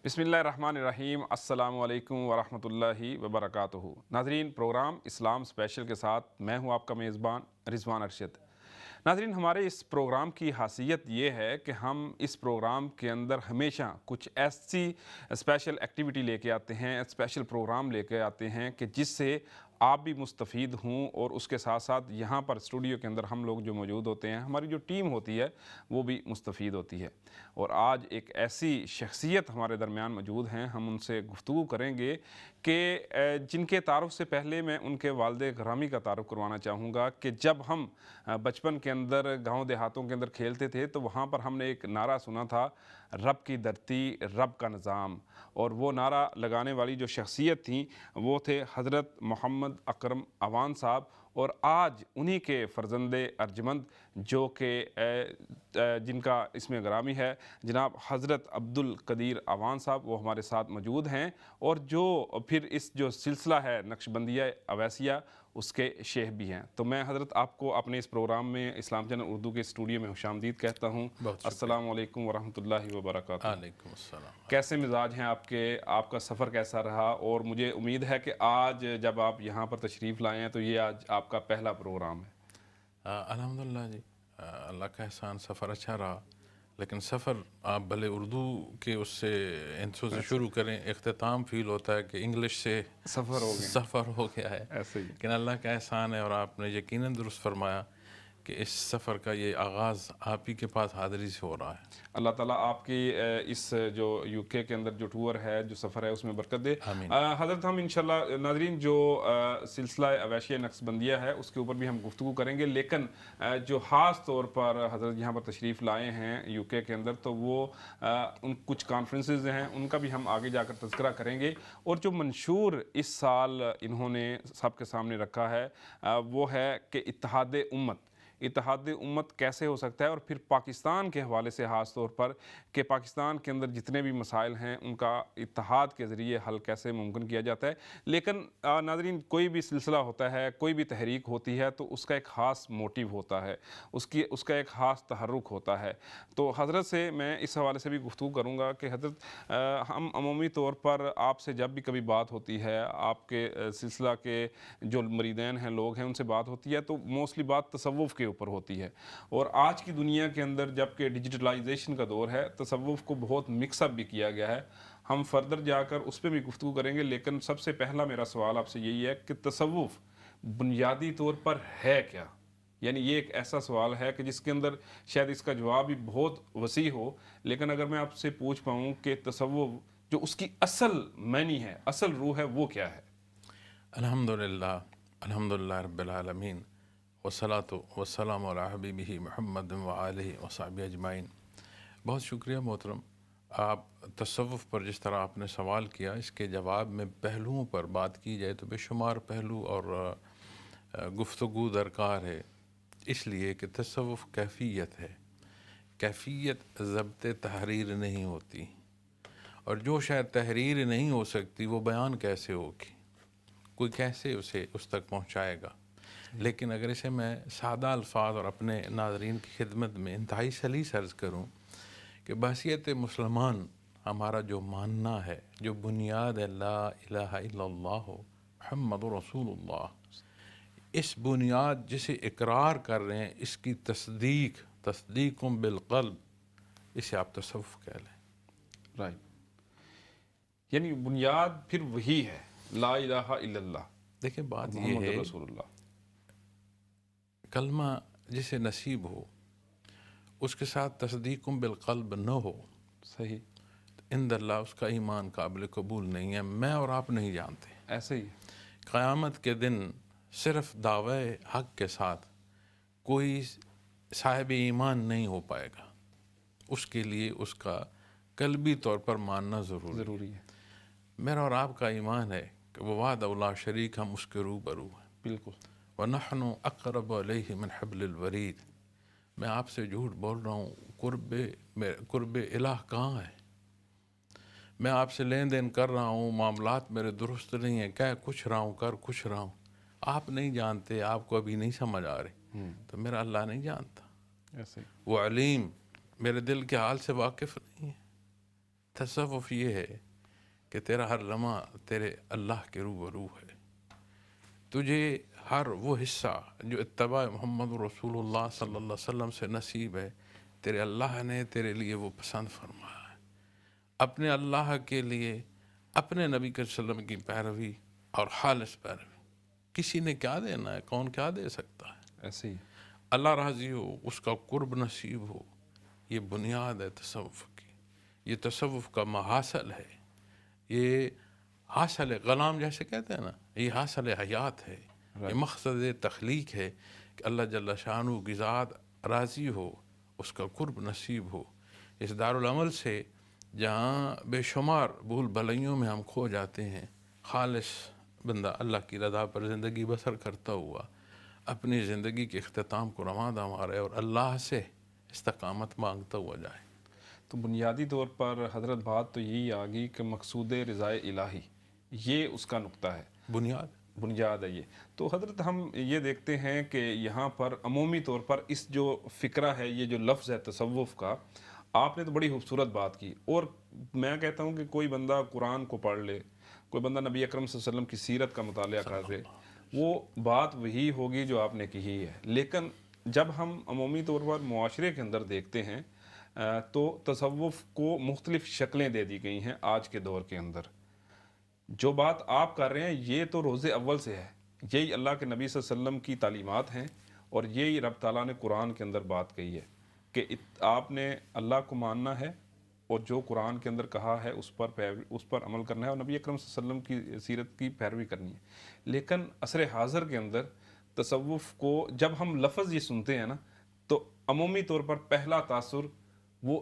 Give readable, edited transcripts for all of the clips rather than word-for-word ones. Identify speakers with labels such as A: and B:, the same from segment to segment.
A: بسم اللہ الرحمن الرحیم۔ السلام علیکم ورحمۃ اللہ وبرکاتہ۔ ناظرین، پروگرام اسلام اسپیشل کے ساتھ میں ہوں آپ کا میزبان رضوان ارشد۔ ناظرین، ہمارے اس پروگرام کی خاصیت یہ ہے کہ ہم اس پروگرام کے اندر ہمیشہ کچھ ایسی اسپیشل ایکٹیویٹی لے کے آتے ہیں، اسپیشل پروگرام لے کے آتے ہیں کہ جس سے آپ بھی مستفید ہوں، اور اس کے ساتھ ساتھ یہاں پر اسٹوڈیو کے اندر ہم لوگ جو موجود ہوتے ہیں، ہماری جو ٹیم ہوتی ہے وہ بھی مستفید ہوتی ہے۔ اور آج ایک ایسی شخصیت ہمارے درمیان موجود ہیں، ہم ان سے گفتگو کریں گے کہ جن کے تعارف سے پہلے میں ان کے والد گرامی کا تعارف کروانا چاہوں گا کہ جب ہم بچپن کے اندر گاؤں دیہاتوں کے اندر کھیلتے تھے تو وہاں پر ہم نے ایک نعرہ سنا تھا، رب کی دھرتی رب کا نظام، اور وہ نعرہ لگانے والی جو شخصیت تھیں وہ تھے حضرت محمد اکرم اوان صاحب۔ اور آج انہی کے فرزند ارجمند جو کہ جن کا اسم گرامی ہے جناب حضرت عبد القدیر اوان صاحب، وہ ہمارے ساتھ موجود ہیں، اور جو پھر اس جو سلسلہ ہے نقشبندیہ اویسیہ اس کے شیخ بھی ہیں۔ تو میں حضرت آپ کو اپنے اس پروگرام میں اسلام چینل اردو کے اسٹوڈیو میں خوش آمدید کہتا ہوں۔ السلام علیکم ورحمۃ اللہ وبرکاتہ۔
B: وعلیکم السلام۔
A: کیسے مزاج ہیں آپ کے؟ آپ کا سفر کیسا رہا؟ اور مجھے امید ہے کہ آج جب آپ یہاں پر تشریف لائے ہیں تو یہ آج آپ کا پہلا پروگرام ہے۔
B: الحمدللہ جی، اللہ کا احسان، سفر اچھا رہا، لیکن سفر آپ بھلے اردو کے اس سے انٹرو سے شروع کریں، اختتام فیل ہوتا ہے کہ انگلش سے سفر ہو گیا ہے،
A: ایسے ہی
B: لیکن اللہ کا احسان ہے، اور آپ نے یقیناً درست فرمایا کہ اس سفر کا یہ آغاز آپ ہی کے پاس حاضری سے ہو رہا ہے۔
A: اللہ تعالیٰ آپ کی اس جو یو کے اندر جو ٹور ہے، جو سفر ہے، اس میں برکت دے۔
B: آمین۔
A: حضرت ہم انشاءاللہ ناظرین جو سلسلہ اویسیہ نقشبندیہ ہے اس کے اوپر بھی ہم گفتگو کریں گے، لیکن جو خاص طور پر حضرت یہاں پر تشریف لائے ہیں یو کے اندر تو وہ ان کچھ کانفرنسز ہیں، ان کا بھی ہم آگے جا کر تذکرہ کریں گے۔ اور جو منشور اس سال انہوں نے سب کے سامنے رکھا ہے وہ ہے کہ اتحاد امت کیسے ہو سکتا ہے، اور پھر پاکستان کے حوالے سے خاص طور پر کہ پاکستان کے اندر جتنے بھی مسائل ہیں ان کا اتحاد کے ذریعے حل کیسے ممکن کیا جاتا ہے۔ لیکن ناظرین، کوئی بھی سلسلہ ہوتا ہے، کوئی بھی تحریک ہوتی ہے تو اس کا ایک خاص موٹیو ہوتا ہے، اس کا ایک خاص تحرک ہوتا ہے۔ تو حضرت سے میں اس حوالے سے بھی گفتگو کروں گا کہ حضرت ہم عمومی طور پر آپ سے جب بھی کبھی بات ہوتی ہے، آپ کے سلسلہ کے جو مریدین ہیں، لوگ ہیں، ان سے بات ہوتی ہے تو موسٹلی بات تصوف کے اوپر ہوتی ہے۔ اور آج کی دنیا کے اندر جب کہ ڈیجیٹلائزیشن کا دور ہے، تصوف کو بہت مکس اپ بھی کیا گیا ہے۔ ہم فردر جا کر اس پہ بھی گفتگو کریں گے، لیکن سب سے پہلا میرا سوال آپ سے یہی ہے کہ تصوف بنیادی طور پر ہے کیا؟ یعنی یہ ایک ایسا سوال ہے کہ جس کے اندر شاید اس کا جواب بھی بہت وسیع ہو، لیکن اگر میں آپ سے پوچھ پاؤں کہ تصوف جو اس کی اصل معنی ہے، اصل روح ہے، وہ کیا ہے؟
B: الحمدللہ، الحمدللہ رب العالمین، والصلاۃ والسلام علی حبیبہ محمد وآلہ وصحبہ اجمعین۔ بہت شکریہ محترم، آپ تصوف پر جس طرح آپ نے سوال کیا، اس کے جواب میں پہلوؤں پر بات کی جائے تو بے شمار پہلو اور گفتگو درکار ہے، اس لیے کہ تصوف کیفیت ہے، کیفیت ضبط تحریر نہیں ہوتی، اور جو شاید تحریر نہیں ہو سکتی وہ بیان کیسے ہوگی، کوئی کیسے اسے اس تک پہنچائے گا۔ لیکن اگر اسے میں سادہ الفاظ اور اپنے ناظرین کی خدمت میں انتہائی سلیس عرض کروں کہ بحیثیت مسلمان ہمارا جو ماننا ہے، جو بنیاد ہے لا الہ الا اللہ محمد رسول اللہ، اس بنیاد جسے اقرار کر رہے ہیں، اس کی تصدیق بالقلب، اسے آپ تصوف کہہ لیں۔
A: رائٹ، یعنی بنیاد پھر وہی ہے، لا الہ الا اللہ،
B: دیکھیں بات یہ
A: محمد
B: ہے،
A: رسول اللہ۔
B: کلمہ جسے نصیب ہو اس کے ساتھ تصدیق بالقلب نہ ہو،
A: صحیح،
B: عند اللہ اس کا ایمان قابل قبول نہیں ہے، میں اور آپ نہیں جانتے۔
A: ایسے ہی
B: قیامت کے دن صرف دعوی حق کے ساتھ کوئی صاحب ایمان نہیں ہو پائے گا، اس کے لیے اس کا قلبی طور پر ماننا ضروری ہے۔ میرا اور آپ کا ایمان ہے کہ وہ وحدہ لا شریک، ہم اس کے روبرو ہیں،
A: بالکل۔
B: وَنَحْنُ أَقْرَبُ إِلَيْهِ مِنْ حَبْلِ الْوَرِيدِ، میں آپ سے جھوٹ بول رہا ہوں، قرب الہ کہاں ہے؟ میں آپ سے لین دین کر رہا ہوں، معاملات میرے درست نہیں ہیں، کہہ کچھ رہا ہوں، کر کچھ رہا ہوں، آپ نہیں جانتے، آپ کو ابھی نہیں سمجھ آ رہی، تو میرا اللہ نہیں جانتا۔
A: ایسے ہی
B: وہ علیم، میرے دل کے حال سے واقف نہیں ہے۔ تصوف یہ ہے کہ تیرا ہر لمحہ تیرے اللہ کے روبرو ہے، تجھے ہر وہ حصہ جو اتباع محمد رسول اللہ صلی اللہ علیہ وسلم سے نصیب ہے، تیرے اللہ نے تیرے لیے وہ پسند فرمایا ہے۔ اپنے اللہ کے لیے اپنے نبی کے وسلم کی پیروی اور خالص پیروی، کسی نے کیا دینا ہے، کون کیا دے سکتا ہے؟
A: ایسے ہی
B: اللہ راضی ہو، اس کا قرب نصیب ہو، یہ بنیاد ہے تصوف کی، یہ تصوف کا محاصل ہے، یہ حاصل غلام جیسے کہتے ہیں نا، یہ حاصل حیات ہے، یہ مقصد تخلیق ہے کہ اللہ جل شانہ کی ذات راضی ہو، اس کا قرب نصیب ہو۔ اس دارالعمل سے جہاں بے شمار بھول بھلائیوں میں ہم کھو جاتے ہیں، خالص بندہ اللہ کی رضا پر زندگی بسر کرتا ہوا اپنی زندگی کے اختتام کو رواں دامارے اور اللہ سے استقامت مانگتا ہوا جائے۔
A: تو بنیادی طور پر حضرت بات تو یہی آ گئی کہ مقصود رضائے الہی یہ اس کا نقطہ ہے، بنیاد ہے یہ۔ تو حضرت ہم یہ دیکھتے ہیں کہ یہاں پر عمومی طور پر اس جو فکرہ ہے، یہ جو لفظ ہے تصوف کا، آپ نے تو بڑی خوبصورت بات کی، اور میں کہتا ہوں کہ کوئی بندہ قرآن کو پڑھ لے، کوئی بندہ نبی اکرم صلی اللہ علیہ وسلم کی سیرت کا مطالعہ کر لے، وہ بات وہی ہوگی جو آپ نے کہی ہے۔ لیکن جب ہم عمومی طور پر معاشرے کے اندر دیکھتے ہیں تو تصوف کو مختلف شکلیں دے دی گئی ہیں آج کے دور کے اندر۔ جو بات آپ کر رہے ہیں یہ تو روز اول سے ہے، یہی اللہ کے نبی صلی اللہ علیہ وسلم کی تعلیمات ہیں، اور یہی رب تعالیٰ نے قرآن کے اندر بات کہی ہے کہ آپ نے اللہ کو ماننا ہے اور جو قرآن کے اندر کہا ہے اس پر عمل کرنا ہے، اور نبی اکرم صلی اللہ علیہ وسلم کی سیرت کی پیروی کرنی ہے۔ لیکن عصر حاضر کے اندر تصوف کو جب ہم لفظ یہ سنتے ہیں نا، تو عمومی طور پر پہلا تاثر وہ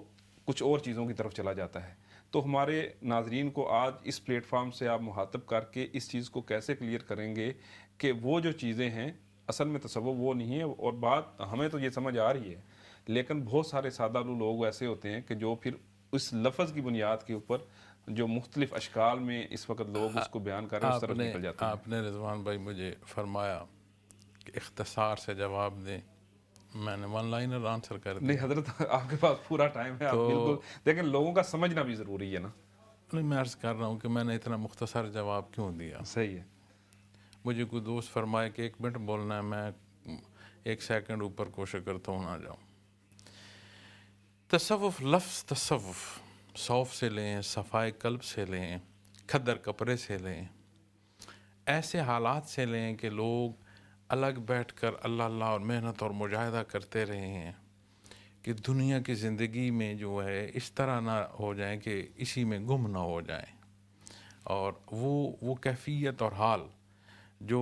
A: کچھ اور چیزوں کی طرف چلا جاتا ہے۔ تو ہمارے ناظرین کو آج اس پلیٹ فارم سے آپ مخاطب کر کے اس چیز کو کیسے کلیئر کریں گے کہ وہ جو چیزیں ہیں اصل میں تصوف وہ نہیں ہے؟ اور بات ہمیں تو یہ سمجھ آ رہی ہے، لیکن بہت سارے سادہ لوگ ایسے ہوتے ہیں کہ جو پھر اس لفظ کی بنیاد کے اوپر جو مختلف اشکال میں اس وقت لوگ اس کو بیان کر رہے ہیں اس طرف نکل جاتے ہیں۔
B: آپ نے رضوان بھائی مجھے فرمایا کہ اختصار سے جواب دیں، میں نے ون لائنر آنسر کر دیا۔
A: نہیں حضرت، آپ کے پاس پورا ٹائم ہے، آپ بالکل لیکن لوگوں کا سمجھنا بھی ضروری ہے نا۔
B: نہیں، میں عرض کر رہا ہوں کہ میں نے اتنا مختصر جواب کیوں دیا۔
A: صحیح ہے۔
B: مجھے کوئی دوست فرمائے کہ 1 منٹ بولنا ہے، میں 1 سیکنڈ اوپر کوشش کرتا ہوں نہ جاؤں۔ تصوف، لفظ تصوف صوف سے لیں، صفائے قلب سے لیں، کھدر کپڑے سے لیں، ایسے حالات سے لیں کہ لوگ الگ بیٹھ کر اللہ اللہ اور محنت اور مجاہدہ کرتے رہے ہیں کہ دنیا کی زندگی میں جو ہے اس طرح نہ ہو جائیں کہ اسی میں گم نہ ہو جائیں، اور وہ کیفیت اور حال جو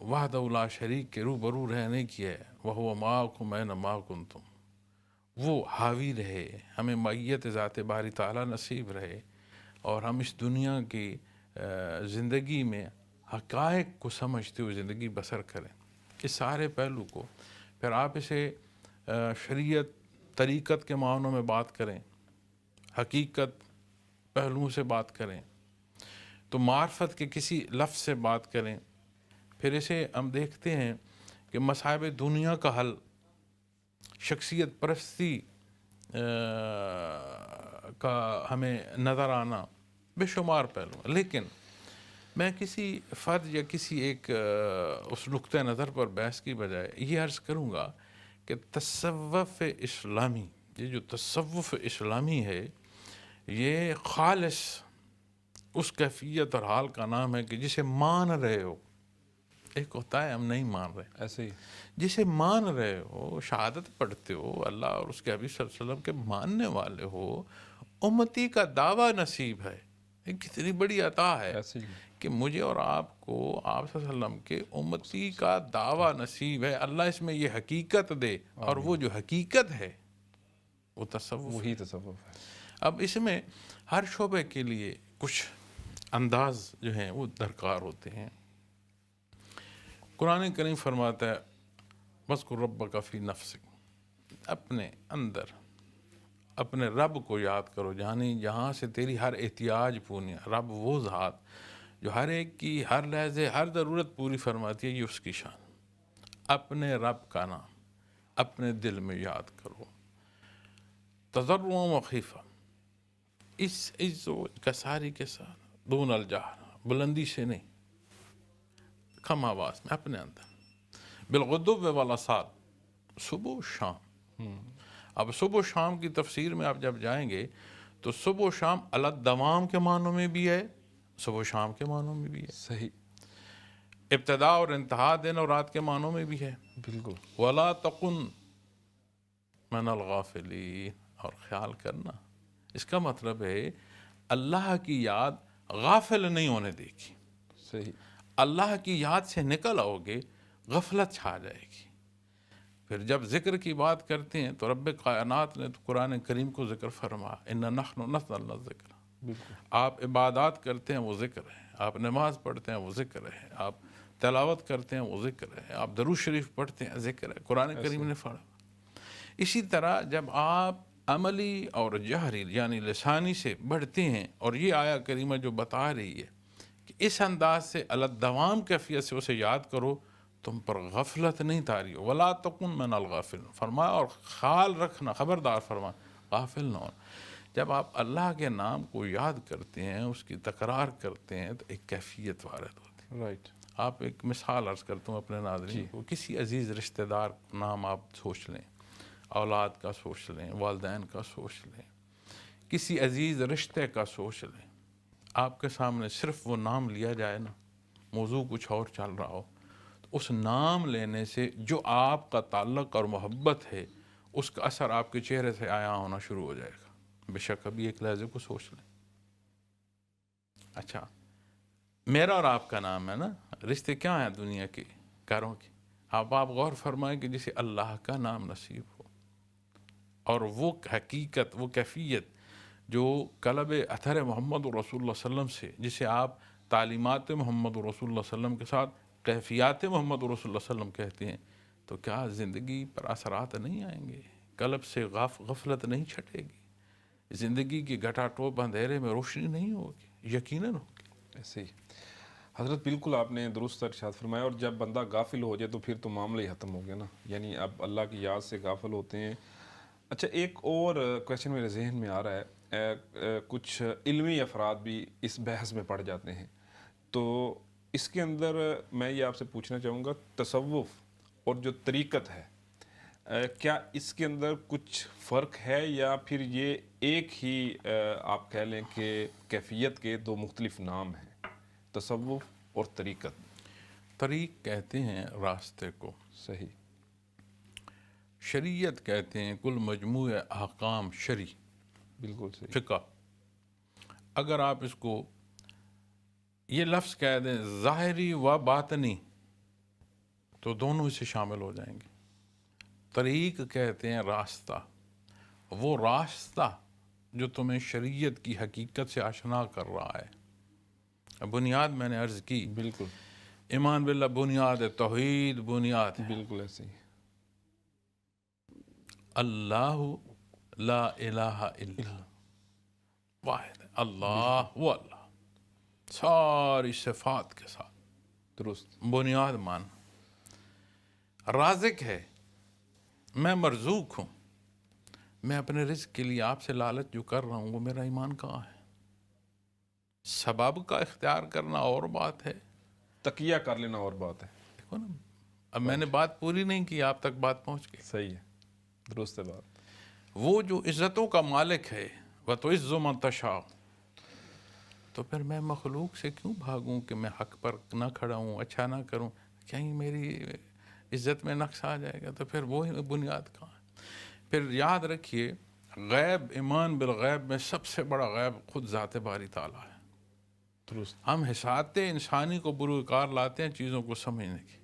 B: وحدہ لا شریک کے روبرو رہنے کی ہے، وَهُوَ مَعَكُمْ أَيْنَمَا كُنْتُمْ، وہ حاوی رہے، ہمیں معیت ذات باری تعالیٰ نصیب رہے، اور ہم اس دنیا کی زندگی میں حقائق کو سمجھتے ہوئے زندگی بسر کریں۔ اس سارے پہلو کو پھر آپ اسے شریعت طریقت کے معنوں میں بات کریں، حقیقت پہلوؤں سے بات کریں، تو معرفت کے کسی لفظ سے بات کریں، پھر اسے ہم دیکھتے ہیں کہ مصائب دنیا کا حل، شخصیت پرستی کا ہمیں نظر آنا، بے شمار پہلو۔ لیکن میں کسی فرد یا کسی ایک اس نقطۂ نظر پر بحث کی بجائے یہ عرض کروں گا کہ تصوف اسلامی، یہ جو تصوف اسلامی ہے، یہ خالص اس کیفیت اور حال کا نام ہے کہ جسے مان رہے ہو، ایک ہوتا ہے ہم نہیں مان رہے،
A: ایسے ہی
B: جسے مان رہے ہو، شہادت پڑھتے ہو، اللہ اور اس کے حبیب صلی اللہ علیہ وسلم کے ماننے والے ہو، امتی کا دعویٰ نصیب ہے۔ یہ کتنی بڑی عطا ہے
A: ایسے ہی
B: کہ مجھے اور آپ کو آپ صلی اللہ علیہ وسلم کے امتی کا دعویٰ نصیب ہے۔ اللہ اس میں یہ حقیقت دے، اور وہ جو حقیقت ہے وہ تصوف ہے۔
A: وہی تصوف ہے۔
B: اب اس میں ہر شعبے کے لیے کچھ انداز جو ہیں وہ درکار ہوتے ہیں۔ قرآن کریم فرماتا ہے وَاذْكُرْ رَبَّكَ فِي نَفْسِكَ، اپنے اندر اپنے رب کو یاد کرو، جہاں سے تیری ہر احتیاج پوری ہے۔ رب وہ ذات جو ہر ایک کی ہر لحظے ہر ضرورت پوری فرماتی ہے، یہ اس کی شان۔ اپنے رب کا نام اپنے دل میں یاد کرو، تضرعاً وخیفہ، اس عز و کساری کے ساتھ، دون الجہر، بلندی سے نہیں، کم آواز میں اپنے اندر، بالغدو والآصال، صبح و شام. اب صبح و شام کی تفسیر میں آپ جب جائیں گے تو صبح و شام علی الدوام کے معنوں میں بھی ہے، صبح و شام کے معنوں میں بھی ہے،
A: صحیح.
B: ابتدا اور انتہا دن اور رات کے معنوں میں بھی ہے.
A: بالکل.
B: وَلَا تَقُن مِنَ الْغَافِلِينَ، اور خیال کرنا، اس کا مطلب ہے اللہ کی یاد غافل نہیں ہونے دے گی.
A: صحیح.
B: اللہ کی یاد سے نکل آؤ گے غفلت چھا جائے گی. پھر جب ذکر کی بات کرتے ہیں تو رب کائنات نے تو قرآن کریم کو ذکر فرما، اِنَّا نَحْنُ نَزَّلْنَا الذِّکْرَ.
A: بالکل.
B: آپ عبادات کرتے ہیں وہ ذکر ہے، آپ نماز پڑھتے ہیں وہ ذکر ہے، آپ تلاوت کرتے ہیں وہ ذکر ہے، آپ درود شریف پڑھتے ہیں ذکر ہے، قرآن کریم نے فرما. اسی طرح جب آپ عملی اور جہری یعنی لسانی سے بڑھتے ہیں، اور یہ آیا کریمہ جو بتا رہی ہے کہ اس انداز سے الدوام کیفیت سے اسے یاد کرو، تم پر غفلت نہیں طاری ہو. وَلَا تَكُن مِنَ الْغَافِلِينَ، فرمایا اور خیال رکھنا، خبردار فرما غافل نہ ہونا. جب آپ اللہ کے نام کو یاد کرتے ہیں، اس کی تکرار کرتے ہیں، تو ایک کیفیت وارد ہوتی ہے.
A: رائٹ.
B: آپ ایک مثال عرض کرتا ہوں اپنے ناظرین کو، کسی عزیز رشتہ دار نام آپ سوچ لیں، اولاد کا سوچ لیں، والدین کا سوچ لیں، کسی عزیز رشتے کا سوچ لیں. آپ کے سامنے صرف وہ نام لیا جائے نا، موضوع کچھ اور چل رہا ہو، تو اس نام لینے سے جو آپ کا تعلق اور محبت ہے اس کا اثر آپ کے چہرے سے عیاں ہونا شروع ہو جائے گا. بے شک ابھی ایک لحظے کو سوچ لیں. اچھا، میرا اور آپ کا نام ہے نا، رشتے کیا ہیں دنیا کے، گھروں کے. آپ غور فرمائیں کہ جسے اللہ کا نام نصیب ہو، اور وہ حقیقت، وہ کیفیت جو قلب اثر محمد رسول اللہ صلی اللہ علیہ وسلم سے، جسے آپ تعلیمات محمد رسول اللہ صلی اللہ علیہ وسلم کے ساتھ کیفیات محمد رسول اللہ صلی اللہ علیہ وسلم کہتے ہیں، تو کیا زندگی پر اثرات نہیں آئیں گے؟ قلب سے غفلت نہیں چھٹے گی؟ زندگی کی گھٹا ٹوپ اندھیرے میں روشنی نہیں ہوگی؟ یقیناً ہوگی.
A: ایسے ہی حضرت بالکل آپ نے درست ارشاد فرمایا. اور جب بندہ غافل ہو جائے تو پھر تو معاملہ ہی ختم ہو گیا نا، یعنی اب اللہ کی یاد سے غافل ہوتے ہیں. اچھا، ایک اور کویشچن میرے ذہن میں آ رہا ہے. کچھ علمی افراد بھی اس بحث میں پڑ جاتے ہیں، تو اس کے اندر میں یہ آپ سے پوچھنا چاہوں گا، تصوف اور جو طریقت ہے، کیا اس کے اندر کچھ فرق ہے، یا پھر یہ ایک ہی آپ کہہ لیں کہ کیفیت کے دو مختلف نام ہیں، تصوف اور طریقت؟
B: طریق کہتے ہیں راستے کو،
A: صحیح.
B: شریعت کہتے ہیں کل مجموع احکام شرعی،
A: بالکل صحیح.
B: فقہ. اگر آپ اس کو یہ لفظ کہہ دیں ظاہری و باطنی تو دونوں اسے شامل ہو جائیں گے. طریق کہتے ہیں راستہ، وہ راستہ جو تمہیں شریعت کی حقیقت سے آشنا کر رہا ہے. بنیاد میں نے عرض کی،
A: بالکل.
B: ایمان باللہ بنیاد ہے، توحید بنیاد ہے.
A: بالکل ایسے ہی.
B: اللہ لا الہ الا واحد ہے، اللہ وہ اللہ، ساری صفات کے ساتھ.
A: درست.
B: بنیاد مان. رازق ہے، میں مرزوق ہوں، میں اپنے رزق کے لیے آپ سے لالچ جو کر رہا ہوں وہ میرا ایمان کہاں ہے؟ سبب کا اختیار کرنا اور بات ہے،
A: تقیہ کر لینا اور بات ہے.
B: دیکھو نا، اب میں نے بات پوری نہیں کی، آپ تک بات پہنچ گئی.
A: صحیح ہے، درست ہے بات.
B: وہ جو عزتوں کا مالک ہے، وَتُعِزُّ مَن تَشَاءُ، تو پھر میں مخلوق سے کیوں بھاگوں کہ میں حق پر نہ کھڑا ہوں، اچھا نہ کروں، کہیں میری عزت میں نقص آ جائے گا؟ تو پھر وہی بنیاد کہاں ہے؟ پھر یاد رکھیے، غیب، ایمان بالغیب میں سب سے بڑا غیب خود ذات باری تعالیٰ ہے.
A: درست.
B: ہم حسات انسانی کو بروئے کار لاتے ہیں چیزوں کو سمجھنے کی،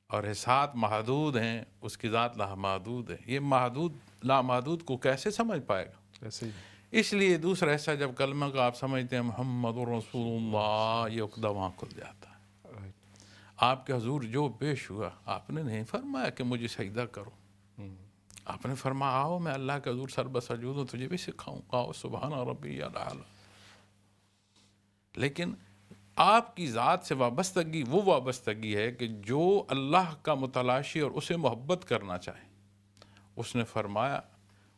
B: اور حسات محدود ہیں، اس کی ذات لامحدود ہے. یہ محدود لامحدود کو کیسے سمجھ پائے گا؟
A: ایسے ہی.
B: اس لیے دوسرا حصہ جب کلمہ کا آپ سمجھتے ہیں محمد رسول اللہ، یہ عقدہ وہاں کھل جاتا ہے. آپ کے حضور جو پیش ہوا، آپ نے نہیں فرمایا کہ مجھے سجدہ کرو، آپ نے فرمایا آؤ میں اللہ کے حضور سر بسجود ہوں، تجھے بھی سکھاؤں، آؤ سبحان ربی الاعلی. لیکن آپ کی ذات سے وابستگی وہ وابستگی ہے کہ جو اللہ کا متلاشی اور اسے محبت کرنا چاہے. اس نے فرمایا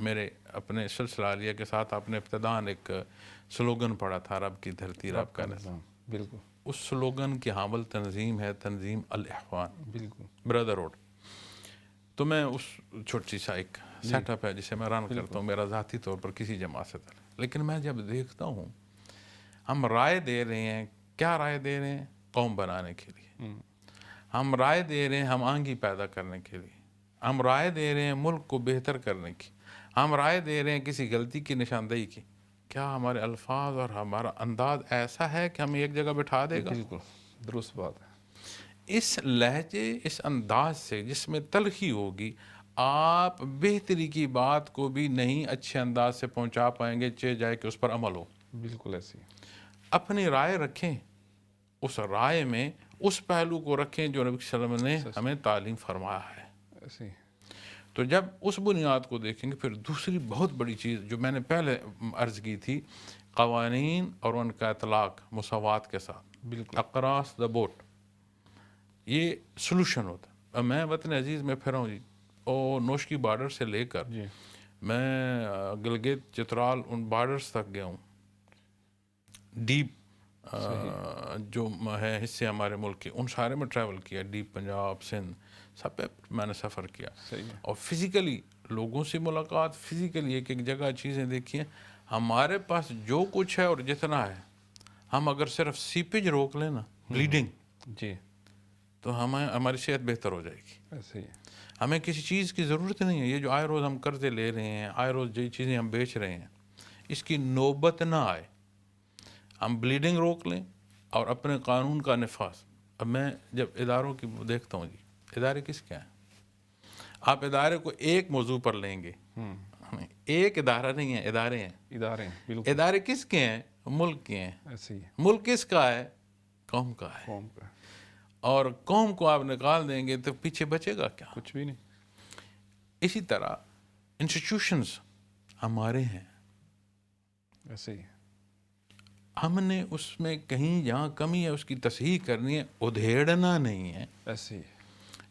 B: میرے اپنے سلسلہ عالیہ کے ساتھ آپ نے ابتداً ایک سلوگن پڑھا تھا، رب کی دھرتی رب کا نظام.
A: بالکل
B: اس سلوگن کی حامل تنظیم ہے تنظیم الاخوان
A: بالکل
B: بردرہوڈ. تو میں اس چھوٹی سا ایک سیٹ اپ ہے جسے میں رن کرتا ہوں، میرا ذاتی طور پر کسی جماعت سے تعلق. لیکن میں جب دیکھتا ہوں ہم رائے دے رہے ہیں، کیا رائے دے رہے ہیں؟ قوم بنانے کے لیے. ہم رائے دے رہے ہیں ہم آہنگی پیدا کرنے کے لیے. ہم رائے دے رہے ہیں ملک کو بہتر کرنے کی. ہم رائے دے رہے ہیں کسی غلطی کی نشاندہی کی. کیا ہمارے الفاظ اور ہمارا انداز ایسا ہے کہ ہمیں ایک جگہ بٹھا دے گا؟
A: بالکل درست بات ہے.
B: اس لہجے، اس انداز سے جس میں تلخی ہوگی، آپ بہتری کی بات کو بھی نہیں اچھے انداز سے پہنچا پائیں گے، چاہے جائے کہ اس پر عمل ہو.
A: بالکل ایسی
B: اپنی رائے رکھیں، اس رائے میں اس پہلو کو رکھیں جو نبی صلی اللہ علیہ وسلم نے ہمیں تعلیم فرمایا ہے.
A: ایسی
B: تو جب اس بنیاد کو دیکھیں گے، پھر دوسری بہت بڑی چیز جو میں نے پہلے عرض کی تھی، قوانین اور ان کا اطلاق مساوات کے ساتھ،
A: بالکل
B: اقراص دا بوٹ، یہ سلوشن ہوتا ہے. اب میں وطن عزیز میں پھرا ہوں جی، اور نوشکی بارڈر سے لے کر
A: جی
B: میں گلگت چترال ان بارڈرز تک گیا ہوں. ڈیپ جو ہے حصے ہمارے ملک کے، ان سارے میں ٹریول کیا. ڈیپ پنجاب، سندھ، سب پہ میں نے سفر کیا.
A: صحیح ہے.
B: اور فزیکلی لوگوں سے ملاقات، فزیکلی ایک ایک جگہ چیزیں دیکھیں. ہمارے پاس جو کچھ ہے اور جتنا ہے، ہم اگر صرف سیپیج روک لیں نا، بلیڈنگ،
A: جی
B: تو ہماری صحت بہتر ہو جائے گی.
A: ایسے ہی
B: ہمیں کسی چیز کی ضرورت نہیں ہے. یہ جو آئے روز ہم قرضے لے رہے ہیں، آئے روز جو چیزیں ہم بیچ رہے ہیں، اس کی نوبت نہ آئے. ہم بلیڈنگ روک لیں اور اپنے قانون کا نفاذ. اب میں جب اداروں کی دیکھتا ہوں جی، ادارے کس کے ہیں؟ آپ ادارے کو ایک موضوع پر لیں گے، ایک ادارہ نہیں ہے، ادارے ہیں.
A: ادارے ہیں. بالکل
B: ادارے کس کے ہیں؟ ملک کے ہیں.
A: ایسے ہی
B: ملک کس کا ہے؟ قوم کا ہے.
A: قوم کا
B: اور قوم کو آپ نکال دیں گے تو پیچھے بچے گا کیا؟
A: کچھ بھی نہیں.
B: اسی طرح انسٹیٹیوشنز ہمارے ہیں.
A: ایسے ہی
B: ہم نے اس میں کہیں جہاں کمی ہے اس کی تصحیح کرنی ہے، ادھیڑنا نہیں ہے.
A: ایسے ہی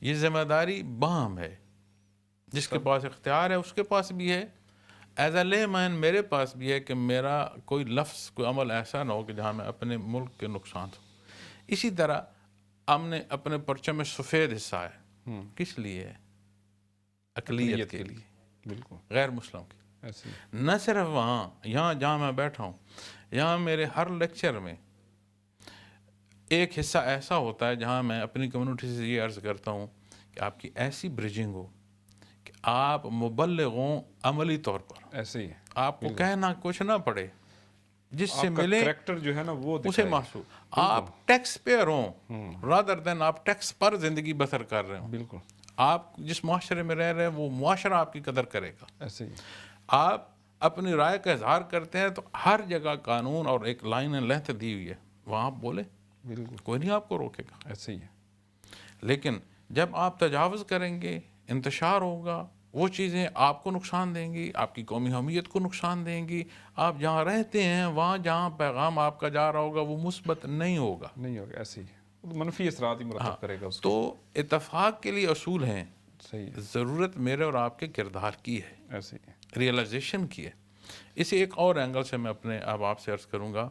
B: یہ ذمہ داری باہم ہے. جس کے پاس اختیار ہے اس کے پاس بھی ہے. ایز اے لے مین میرے پاس بھی ہے کہ میرا کوئی لفظ، کوئی عمل ایسا نہ ہو کہ جہاں میں اپنے ملک کے نقصان ہوں. اسی طرح ہم نے اپنے پرچم میں سفید حصہ ہے. کس لیے ہے؟ اقلیت کے لیے،
A: بالکل
B: غیر مسلم کی.
A: ایسے ہی
B: نہ صرف وہاں، یہاں جہاں میں بیٹھا ہوں، یہاں میرے ہر لیکچر میں ایک حصہ ایسا ہوتا ہے جہاں میں اپنی کمیونٹی سے یہ عرض کرتا ہوں کہ آپ کی ایسی بریجنگ ہو کہ آپ مبلغ ہوں عملی طور پر.
A: ایسے ہی
B: آپ کو کہنا کچھ نہ پڑے، جس سے
A: آپ کا
B: ملے
A: کریکٹر جو ہے نا وہ
B: اسے
A: دکھائے.
B: محسوس. آپ ٹیکس پیئر ہوں رادر دین آپ ٹیکس پر زندگی بسر کر رہے ہوں.
A: بالکل
B: آپ جس معاشرے میں رہ رہے ہیں وہ معاشرہ آپ کی قدر کرے گا.
A: ایسے ہی
B: آپ اپنی رائے کا اظہار کرتے ہیں تو ہر جگہ قانون اور ایک لائن اینڈ لینتھ دی ہوئی ہے، وہاں آپ بولے،
A: بالکل
B: کوئی نہیں آپ کو روکے گا.
A: ایسے ہی ہے.
B: لیکن جب آپ تجاوز کریں گے، انتشار ہوگا، وہ چیزیں آپ کو نقصان دیں گی، آپ کی قومی حمیت کو نقصان دیں گی. آپ جہاں رہتے ہیں وہاں جہاں پیغام آپ کا جا رہا ہوگا وہ مثبت نہیں ہوگا.
A: نہیں ہوگا. ایسے ہی منفی اثرات ہی مرتب کرے گا اس
B: تو اتفاق کے لیے اصول ہیں.
A: صحیح ہے.
B: ضرورت میرے اور آپ کے کردار کی ہے،
A: ایسے ہی
B: ریئلائزیشن کی ہے. اسے ایک اور اینگل سے میں اپنے اب آپ سے عرض کروں گا.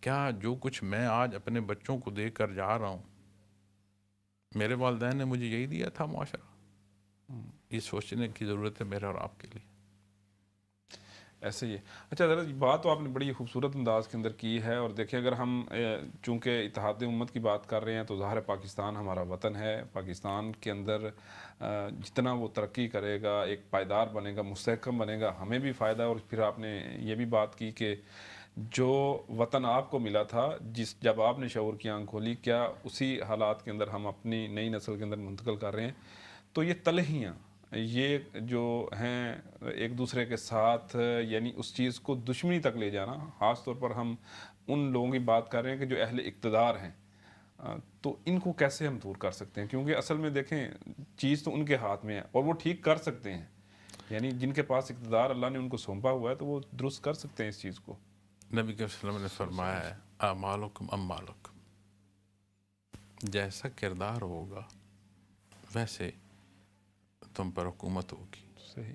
B: کیا جو کچھ میں آج اپنے بچوں کو دے کر جا رہا ہوں، میرے والدین نے مجھے یہی دیا تھا معاشرہ؟ یہ سوچنے کی ضرورت ہے میرے اور آپ کے لیے.
A: ایسے ہی ہے. اچھا ذرا بات تو آپ نے بڑی خوبصورت انداز کے اندر کی ہے. اور دیکھیں اگر ہم چونکہ اتحاد امت کی بات کر رہے ہیں تو ظاہر ہے پاکستان ہمارا وطن ہے. پاکستان کے اندر جتنا وہ ترقی کرے گا، ایک پائیدار بنے گا، مستحکم بنے گا، ہمیں بھی فائدہ ہے. اور پھر آپ نے یہ بھی بات کی کہ جو وطن آپ کو ملا تھا، جب آپ نے شعور کی آنکھ کھولی، کیا اسی حالات کے اندر ہم اپنی نئی نسل کے اندر منتقل کر رہے ہیں. تو یہ تلہیاں، یہ جو ہیں ایک دوسرے کے ساتھ، یعنی اس چیز کو دشمنی تک لے جانا، خاص طور پر ہم ان لوگوں کی بات کر رہے ہیں کہ جو اہل اقتدار ہیں، تو ان کو کیسے ہم دور کر سکتے ہیں؟ کیونکہ اصل میں دیکھیں چیز تو ان کے ہاتھ میں ہے اور وہ ٹھیک کر سکتے ہیں. یعنی جن کے پاس اقتدار اللہ نے ان کو سونپا ہوا ہے تو وہ درست کر سکتے ہیں اس چیز کو.
B: نبی کے وسلم نے فرمایا ہے اعمالکم اموالکم، جیسا کردار ہوگا ویسے تم پر حکومت ہوگی.
A: صحیح.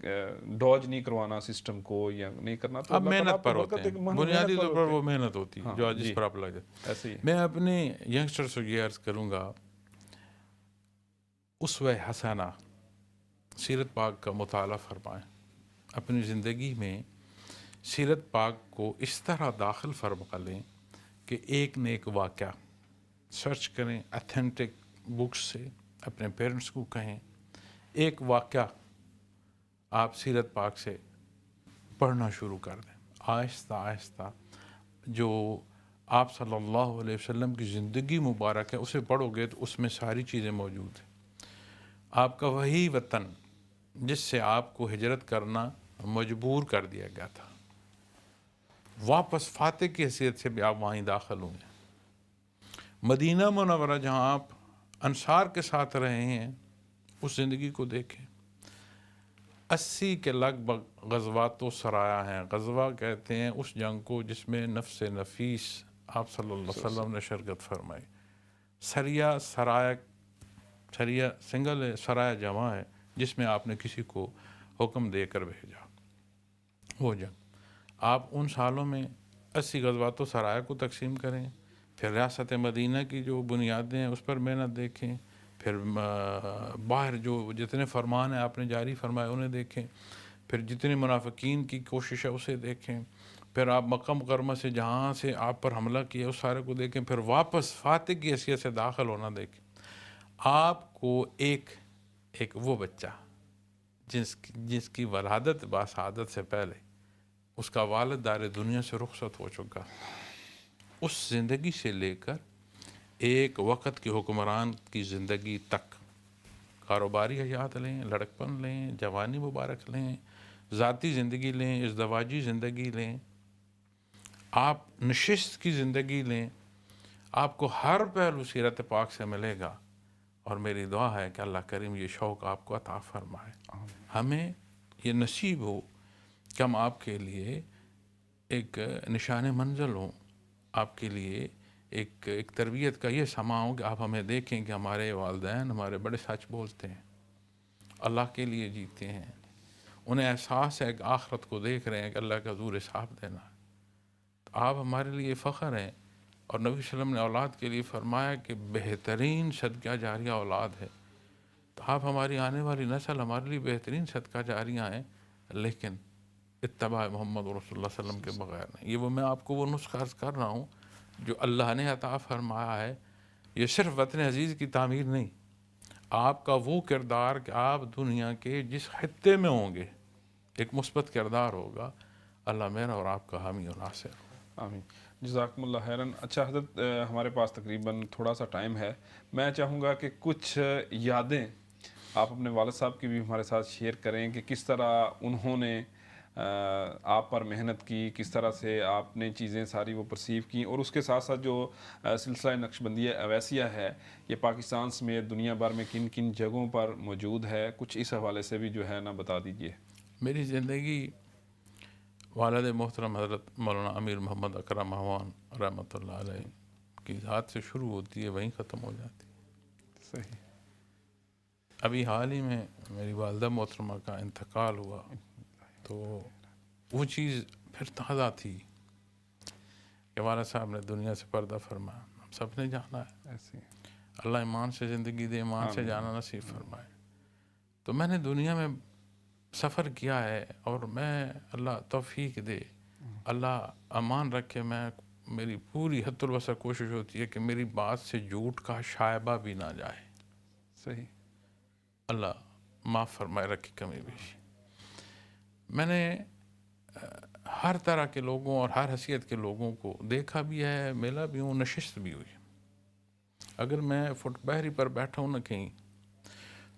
A: ڈاج نہیں کروانا سسٹم کو یا نہیں کرنا، تو
B: اب
A: اللہ تعالیٰ
B: محنت
A: آپ کو
B: پر ہوتے
A: برکت
B: ہیں،
A: دے کہ
B: بنیادی طور پر
A: ہوتے
B: وہ محنت ہوتی ہے جو جس پر آپ لگ جاتے ہیں۔
A: ایسے ہی
B: میں اپنے ینگسٹر سے یہ عرض کروں گا، اسوہ حسنہ سیرت پاک کا مطالعہ فرمائیں، اپنی زندگی میں سیرت پاک کو اس طرح داخل فرما لیں کہ ایک نہ ایک واقعہ سرچ کریں، اتھینٹک بکس سے اپنے پیرنٹس کو کہیں ایک واقعہ آپ سیرت پاک سے پڑھنا شروع کر دیں، آہستہ آہستہ جو آپ صلی اللہ علیہ وسلم کی زندگی مبارک ہے اسے پڑھو گے تو اس میں ساری چیزیں موجود ہیں۔ آپ کا وہی وطن جس سے آپ کو ہجرت کرنا مجبور کر دیا گیا تھا، واپس فاتح کی حیثیت سے بھی آپ وہیں داخل ہوئے۔ مدینہ منورہ جہاں آپ انصار کے ساتھ رہے ہیں اس زندگی کو دیکھیں، 80 کے لگ بھگ غزوات و سرایا ہیں۔ غزوہ کہتے ہیں اس جنگ کو جس میں نفس نفیس آپ صلی اللہ علیہ وسلم نے شرکت فرمائی۔ سریا سریا سنگل ہے، سرایا جمع ہے جس میں آپ نے کسی کو حکم دے کر بھیجا۔ وہ جنگ آپ ان سالوں میں 80 غزوات و سرایا کو تقسیم کریں، پھر ریاست مدینہ کی جو بنیادیں ہیں اس پر محنت دیکھیں، پھر باہر جو جتنے فرمان ہیں آپ نے جاری فرمائے انہیں دیکھیں، پھر جتنے منافقین کی کوشش ہے اسے دیکھیں، پھر آپ مکہ مکرمہ سے جہاں سے آپ پر حملہ کیا اس سارے کو دیکھیں، پھر واپس فاتح کی حیثیت سے داخل ہونا دیکھیں۔ آپ کو ایک وہ بچہ جس کی ولادت باسعادت سے پہلے اس کا والد دار دنیا سے رخصت ہو چکا، اس زندگی سے لے کر ایک وقت کے حکمران کی زندگی تک، کاروباری حیات لیں، لڑکپن لیں، جوانی مبارک لیں، ذاتی زندگی لیں، ازدواجی زندگی لیں، آپ نشست کی زندگی لیں، آپ کو ہر پہلو سیرت پاک سے ملے گا۔ اور میری دعا ہے کہ اللہ کریم یہ شوق آپ کو عطا فرمائے، ہمیں یہ نصیب ہو کہ ہم آپ کے لیے ایک نشان منزل ہوں، آپ کے لیے ایک تربیت کا یہ سماں ہو کہ آپ ہمیں دیکھیں کہ ہمارے والدین ہمارے بڑے سچ بولتے ہیں، اللہ کے لیے جیتے ہیں، انہیں احساس ہے کہ آخرت کو دیکھ رہے ہیں کہ اللہ کا حضور حساب دینا ہے۔ تو آپ ہمارے لیے فخر ہیں، اور نبی صلی اللہ علیہ وسلم نے اولاد کے لیے فرمایا کہ بہترین صدقہ جاریہ اولاد ہے۔ تو آپ ہماری آنے والی نسل ہمارے لیے بہترین صدقہ جاریہ ہیں، لیکن اتباع محمد رسول اللہ صلی اللہ علیہ وسلم کے بغیر نہیں۔ یہ وہ میں آپ کو وہ نسخہ عرض کر رہا ہوں جو اللہ نے عطا فرمایا ہے۔ یہ صرف وطن عزیز کی تعمیر نہیں، آپ کا وہ کردار کہ آپ دنیا کے جس خطے میں ہوں گے ایک مثبت کردار ہوگا۔ اللہ میرا اور آپ کا حامی و ناصر ہو۔
A: آمین، جزاکم اللہ خیراً۔ اچھا حضرت، ہمارے پاس تقریباً تھوڑا سا ٹائم ہے، میں چاہوں گا کہ کچھ یادیں آپ اپنے والد صاحب کی بھی ہمارے ساتھ شیئر کریں کہ کس طرح انہوں نے آپ پر محنت کی، کس طرح سے آپ نے چیزیں ساری وہ پرسیو کی، اور اس کے ساتھ ساتھ جو سلسلہ نقشبندیہ اویسیہ ہے یہ پاکستان سمیت دنیا بھر میں کن کن جگہوں پر موجود ہے، کچھ اس حوالے سے بھی جو ہے نا بتا دیجئے۔
B: میری زندگی والد محترم حضرت مولانا امیر محمد اکرم احوان رحمۃ اللہ علیہ کی ذات سے شروع ہوتی ہے، وہیں ختم ہو جاتی ہے۔
A: صحیح۔
B: ابھی حال ہی میں میری والدہ محترمہ کا انتقال ہوا تو وہ چیز پھر تازہ تھی کہ والد صاحب نے دنیا سے پردہ فرمایا، ہم سب نے جانا ہے،
A: ایسے
B: اللہ ایمان سے زندگی دے، ایمان سے جانا نصیب فرمائے۔ تو میں نے دنیا میں سفر کیا ہے، اور میں اللہ توفیق دے، اللہ امان رکھے، میں میری پوری حد الوسع کوشش ہوتی ہے کہ میری بات سے جھوٹ کا شائبہ بھی نہ جائے۔
A: صحیح۔
B: اللہ معاف فرمائے، رکھی کمی بیشی۔ میں نے ہر طرح کے لوگوں اور ہر حیثیت کے لوگوں کو دیکھا بھی ہے، ملا بھی ہوں، نشست بھی ہوئی۔ اگر میں فٹ بحری پر بیٹھا ہوں نہ کہیں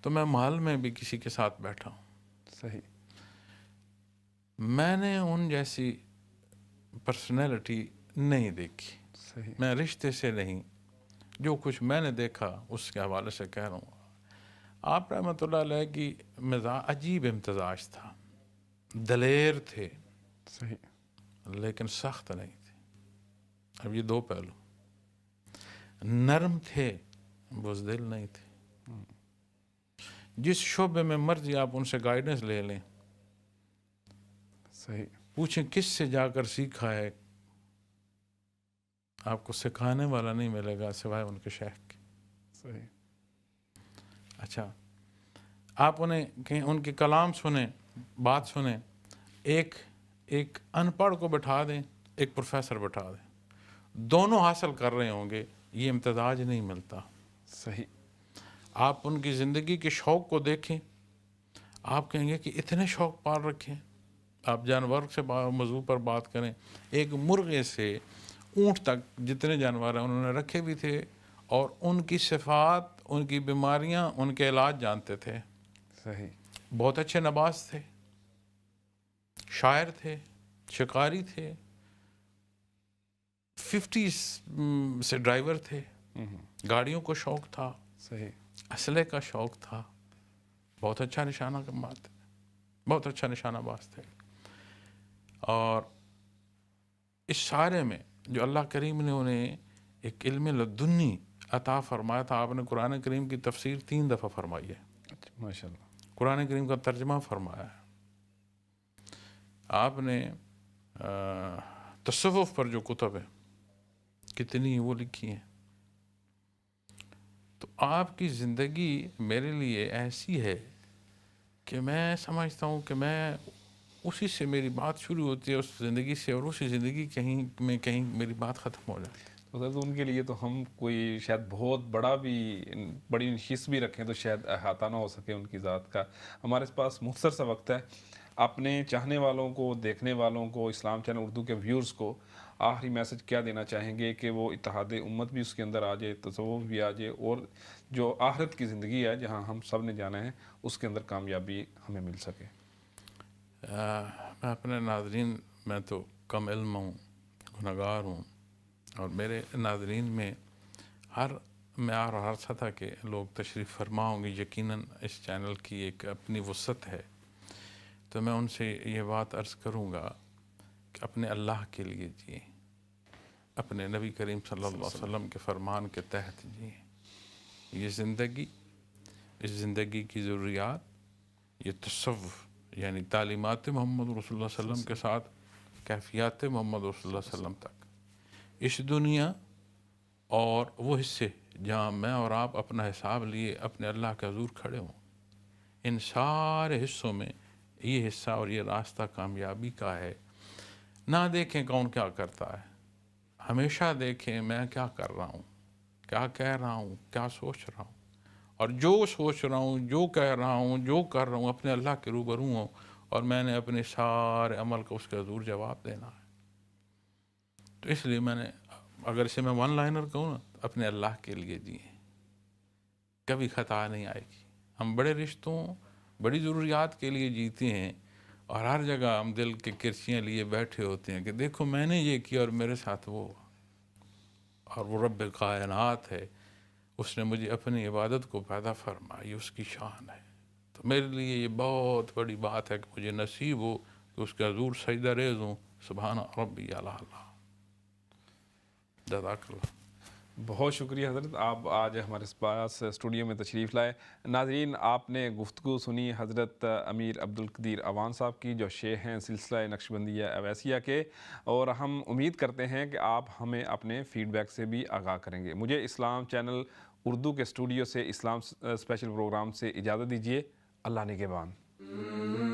B: تو میں محل میں بھی کسی کے ساتھ بیٹھا ہوں،
A: صحیح۔
B: میں نے ان جیسی پرسنالٹی نہیں دیکھی،
A: صحیح۔
B: میں رشتے سے نہیں، جو کچھ میں نے دیکھا اس کے حوالے سے کہہ رہا ہوں۔ آپ رحمۃ اللہ علیہ کی عجیب امتزاج تھا، دلیر تھے
A: صحیح۔
B: لیکن سخت نہیں تھے۔ اب یہ دو پہلو، نرم تھے بزدل نہیں تھے۔ جس شعبے میں مرضی آپ ان سے گائیڈنس لے لیں
A: صحیح.
B: پوچھیں کس سے جا کر سیکھا ہے، آپ کو سکھانے والا نہیں ملے گا سوائے ان کے شیخ کے.
A: صحیح.
B: اچھا آپ انہیں کہیں ان کے کلام سنیں، بات سنیں، ایک ان پڑھ کو بٹھا دیں، ایک پروفیسر بٹھا دیں، دونوں حاصل کر رہے ہوں گے، یہ امتزاج نہیں ملتا.
A: صحیح.
B: آپ ان کی زندگی کے شوق کو دیکھیں، آپ کہیں گے کہ اتنے شوق پال رکھے ہیں. آپ جانور سے موضوع پر بات کریں، ایک مرغے سے اونٹ تک جتنے جانور ہیں انہوں نے رکھے بھی تھے، اور ان کی صفات، ان کی بیماریاں، ان کے علاج جانتے تھے.
A: صحیح.
B: بہت اچھے نباز تھے، شاعر تھے، شکاری تھے، 50 سے ڈرائیور تھے، گاڑیوں کو شوق تھا،
A: صحیح.
B: اسلحے کا شوق تھا، بہت اچھا نشانہ باز تھے، بہت اچھا نشانہ باز تھے. اور اس سارے میں جو اللہ کریم نے انہیں ایک علم لدنی عطا فرمایا تھا. آپ نے قرآن کریم کی تفسیر 3 دفعہ فرمائی ہے،
A: ماشاء اللہ.
B: قرآن کریم کا ترجمہ فرمایا ہے. آپ نے تصوف پر جو کتب ہے کتنی وہ لکھی ہیں. تو آپ کی زندگی میرے لیے ایسی ہے کہ میں سمجھتا ہوں کہ میں اسی سے میری بات شروع ہوتی ہے، اس زندگی سے، اور اسی زندگی کہیں میری بات ختم ہو جاتی ہے.
A: تو ان کے لیے تو ہم کوئی شاید بہت بڑی نشست بھی رکھیں تو شاید احاطہ نہ ہو سکے ان کی ذات کا. ہمارے پاس مختصر سا وقت ہے. اپنے چاہنے والوں کو، دیکھنے والوں کو، اسلام چینل اردو کے ویورز کو آخری میسج کیا دینا چاہیں گے کہ وہ اتحاد امت بھی اس کے اندر آ جائے، تصوف بھی آ جائے، اور جو آخرت کی زندگی ہے جہاں ہم سب نے جانا ہے اس کے اندر کامیابی ہمیں مل سکے؟
B: میں اپنے ناظرین، میں تو کم علم ہوں، گنہگار ہوں، اور میرے ناظرین میں ہر معیار اور ہر سطح کے لوگ تشریف فرما ہوں گے. یقیناً اس چینل کی ایک اپنی وسعت ہے. تو میں ان سے یہ بات عرض کروں گا کہ اپنے اللہ کے لیے جئیں، اپنے نبی کریم صلی اللہ علیہ وسلم کے فرمان کے تحت جئیں. یہ زندگی، اس زندگی کی ضروریات، یہ تصوف یعنی تعلیمات محمد رسول اللہ صلی اللہ علیہ وسلم کے ساتھ کیفیات محمد رسول اللہ صلی اللہ علیہ وسلم تک، اس دنیا اور وہ حصے جہاں میں اور آپ اپنا حساب لیے اپنے اللہ کے حضور کھڑے ہوں، ان سارے حصوں میں یہ حصہ اور یہ راستہ کامیابی کا ہے. نہ دیکھیں کون کیا کرتا ہے، ہمیشہ دیکھیں میں کیا کر رہا ہوں، کیا کہہ رہا ہوں، کیا سوچ رہا ہوں، اور جو سوچ رہا ہوں، جو کہہ رہا ہوں، جو کر رہا ہوں، اپنے اللہ کے روبرو ہوں، اور میں نے اپنے سارے عمل کا اس کے حضور جواب دینا ہے. تو اس لیے میں نے، اگر اسے میں ون لائنر کہوں نا، اپنے اللہ کے لیے جئیں، کبھی خطا نہیں آئے گی. ہم بڑے رشتوں، بڑی ضروریات کے لیے جیتے ہیں، اور ہر جگہ ہم دل کے کرسیاں لیے بیٹھے ہوتے ہیں کہ دیکھو میں نے یہ کیا اور میرے ساتھ وہ، اور وہ رب کائنات ہے، اس نے مجھے اپنی عبادت کو پیدا فرمائی، اس کی شان ہے. تو میرے لیے یہ بہت بڑی بات ہے کہ مجھے نصیب ہو کہ اس کے حضور سجدہ ریز ہوں. سبحان ربی اعلیٰ. جزاک اللہ.
A: بہت شکریہ حضرت، آپ آج ہمارے پاس اسٹوڈیو میں تشریف لائے. ناظرین، آپ نے گفتگو سنی حضرت امیر عبدالقدیر اعوان صاحب کی، جو شیخ ہیں سلسلہ نقشبندیہ اویسیہ کے، اور ہم امید کرتے ہیں کہ آپ ہمیں اپنے فیڈ بیک سے بھی آگاہ کریں گے. مجھے اسلام چینل اردو کے اسٹوڈیو سے، اسلام اسپیشل پروگرام سے اجازت دیجیے. اللہ نگہبان.